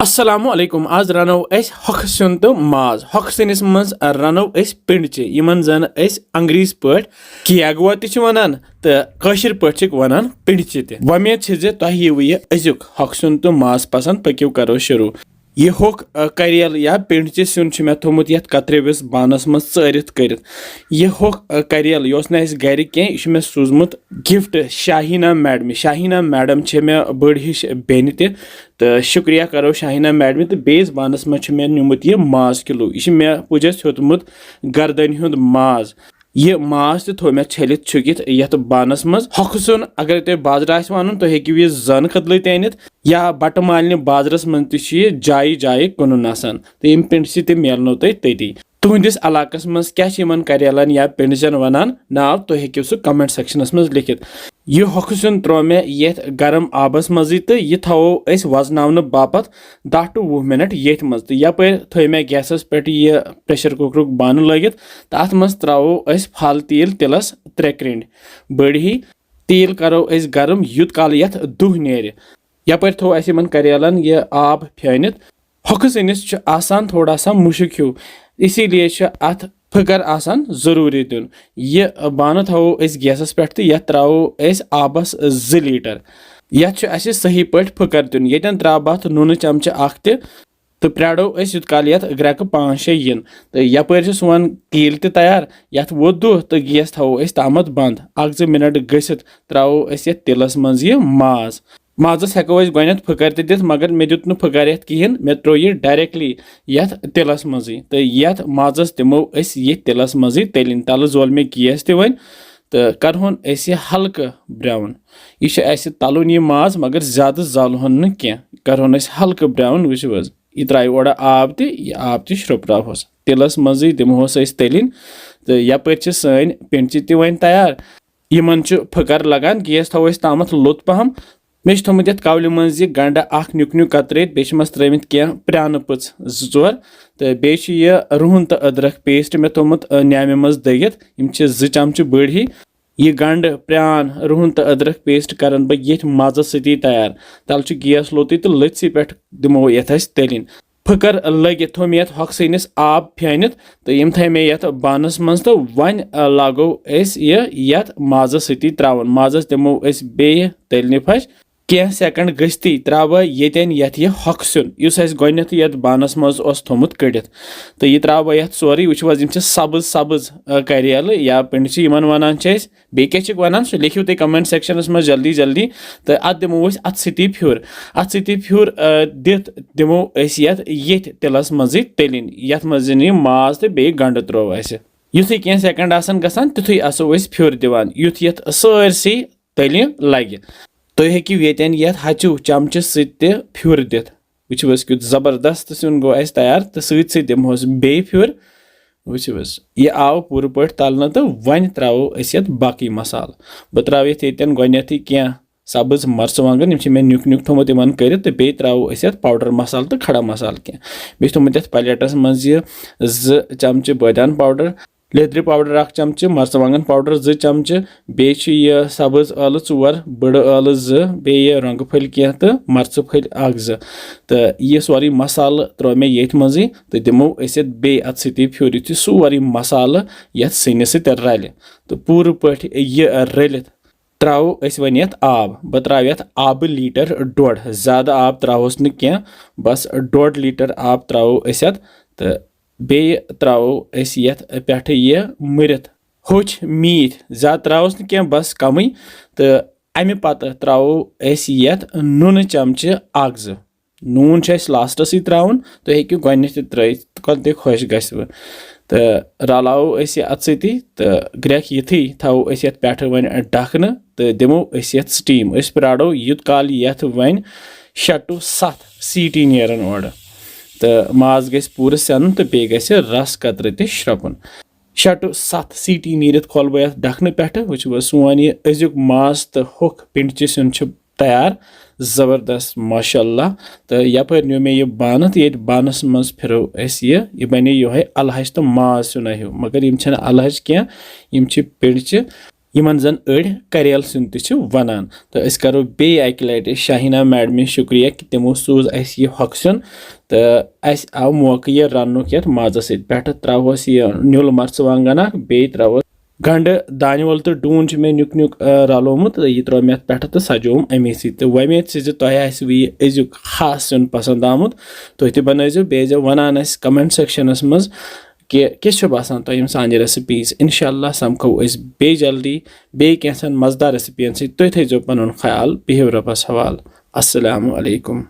Assalamu alaikum. Az rano es hoxsun to Maaz. Hoxsinis mans rano es pindche. Iman zan es Angris pert. Cagua tichu wanan. The Kashmiri perchik wanan pindche te. Wame chize tahiwi azuk. Hoxsun to Maaz pasan pakiu karo shuru. Ye hok karel ya pindche sun chime thomut yat katrevis banas mas sarit karit. Ye hok karel yos na es gari ke ishme suzmut gift Shahina madam cheme badish benite. तो शुक्रिया करो Shahina madam तो base बानस मे नुमुत यह माज kilo यह मे पुजस होतमुत गर्दन हुंद माज यह माज तो थो मे छलित छुकित यथ बानस मज हखसुन अगर तुम बाजार आस वन तुम हेकु यह जन कदल अनित या बट मालने बाजारस मन तह जाय जाय कुन आसान तो यम पिंड ते मिलनो तुह तती तुहंदिस इलाकस मज क्या करेलन या पिंडजन वनान नाव तुम हेकु सह कमेंट सेक्शनस मज लिखित यह हखसुन त्रो मे ये गरम आबस मज तो यह थवो वजन बापत 10 to 20 मिनट ये मज तो यपर थो मे गैसस पे यह प्रेशर कुकर बान लगित तथ मज त्रो फल तेल तिलस 3 क्रिंड बड़ी तेल करो गरम युत काल ये दुह नेर यपर थो करेलन यह आब फेनित हखस अनिस आसान थोड़ा सा मुश्क हिू इसीलिए अत फकर आसान जरूरी दिन यह बान थो गैसस पे तो यह त्रो आबस 2 लीटर यह सही पे फकर दिन ये त्रा अत नून चमच तो प्राड़ो युत काल ये ग्रक 5-6 इन तो यपर सोन कील तैयार ये वो दुह तो गैस थो तामत बंद 1-2 मिनट गसित त्रो ये तिलस मज यह माज माजस हेको गो फकर दित मगर मे दुत न फकर ये कहें मे त्रो यह डायरेक्टली ये तिलस मजी तो ये माजस दिमो ये तिलस मजी तलिन तल जोल मे गैस वन तो करहन हल्क ब्राउन यह तलुन यह माज मगर ज्यादा जालहन न करहन हल्क ब्राउन वुच यह त्रा ओर आब आब श्रोपरावस तिलस मजी दिमोस तलिन तो यपर सन पिंड वन तैयार इन फकर लगान गैस थो तामत लुत पहम मे थोमुत ये कवल मज यह गंड नुक नुक कतरत बेमस त्रित कह प्रान पच 2-4 तो बे रुहन तो अदरक पेस्ट मे थोमुत न्यामे मज दगित 2 चमच बड़ी यह गंड प्रान रुहन तो अदरक पेस्ट करन बह ये मजस सती तैयार तल गैस लोत तो लथसी पे दिमो ये तलिन फकर लगे थो मे हक्सनिस आब फेनित तो यम थे मे ये बानस मज तो वन लागो ये माजस सती त्रावन माजस दिमो बे तलने फश कह सेकंड गस्ती त्राव ये यह हक्सन इस गोथ ये बानस मज थोमुत कड़ित तो यह त्राव ये सोरे वो सब्ज सब्ज करेल या पिंड वन बे क्या वन सह लिखियो तुम कमेंट सेक्शनस मज जल्दी जल्दी तो अत दिमो अत सती फ्यूर दित दिमो ये तिलस मज तलिन यथ मज माज तो बे गंड त्रो युथु कह सेकंड आसान गसान तिथु आसो फ्यूर दिवान युथ ये सारसी तलिन लगे तुम हेकु ये हचु चमच सत फ्यूर दित वुच क्युत जबरदस्त सिन गो तैयार तो सत दिमोस बे फ्यूर वुच यह आव पूर पे तलना तो वन त्रो बाकी मसाल बह त्रा ये गोथ कह सब्ज मर्चवांगन मे नुक नुक थोमुत इन कर तो बे त्रो पाउडर मसाल तो खड़ा मसाल कह बे थोमुत प्लेटस मज 2 चमच बदान पाउडर लेदर पाउडर 1 चमच मर्चवांगन पाउडर 2 चमच बे सब्ज आलू 4 बड़ आलू 2 बे रंग फल कह तो मर्च फल 1-2 तो यह सोरे मसाल त्रो मे ये मजी तो दिमो बे अत सती फ्यूर यु सोरे मसाल ये सिनिस सत रल तो पूर पे यह रलित त्रो वन ये आब बह त्रा आब 1.5 लीटर ज्यादा आब त्रोस न कह बस 1.5 लीटर आब त्रो तो बे त्रो ये पे यह मरित होच मीठ ज्यादा त्रोस न कह बस कम तो अमे पत त्रो ये नून चमच 1-2 नून लास्टस त्रावन तो हेकु गोथ त्रत कल तह खुश गस तो रलाओ अत सती तो ग्रेक युथी थो पे वन ढकन तो दिमो स्टीम प्राड़ो युत काल ये वन 6 to 7 सीटी नेरन ओर तो माज गस पूर सन तो बे गस रस कतर तह श्रपुन 6 to 7 सीटी नीरत खोल बह ढकन पे वो सोन यह अजुक माज तो होख पिंड सिन तैयार जबरदस्त माशाल्लाह तो यपर नो मे यह बान तो ये बानस मज फिरो यह बने यो अलहज तो माज सुना हिव मगर यम अलहज कह पिंड یِمن زن أڑۍ کریل سیُن تہِ چھِ ونان تہٕ أسۍ کرو بیٚیہِ اکہِ لٹہِ شاہینا میڈمہِ شُکریہ کہِ تِمو سوٗز اسہِ یہِ ہۄکھٕ سیُن تہٕ اسہِ آو موقعہٕ یہِ رننُک یتھ مازس سۭتۍ پٮ۪ٹھٕ تراوہوس یہِ نیُل مرژٕوانٛگن اکھ بیٚیہِ تراوہوس گنڈٕ دانہِ ول تہٕ ڈوٗن چھُ مےٚ نیُک نیُک رلومُت تہٕ یہِ ترٛوو مےٚ اتھ پٮ۪ٹھٕ تہٕ سجووُم امی سۭتۍ تہٕ وۄمید چھِ زِ تۄہہِ آسِوٕ یہِ أزیُک خاص سیُن پسنٛد آمُت تُہۍ تہِ بنٲیزیو بیٚیہِ ٲسۍزیو ونان اسہِ کمنٹ سیکشنس منٛز کہِ کِژھ چھِ باسان تۄہہِ یِم سانہِ ریسِپیٖز انشاء اللہ سمکھو أسۍ بیٚیہِ جلدی بیٚیہِ کینٛژھن مزٕدار ریسِپین سۭتۍ تُہۍ تھٲیزیو پنُن خیال بِہِو رۄبس حوالہٕ السلامُ علیکُم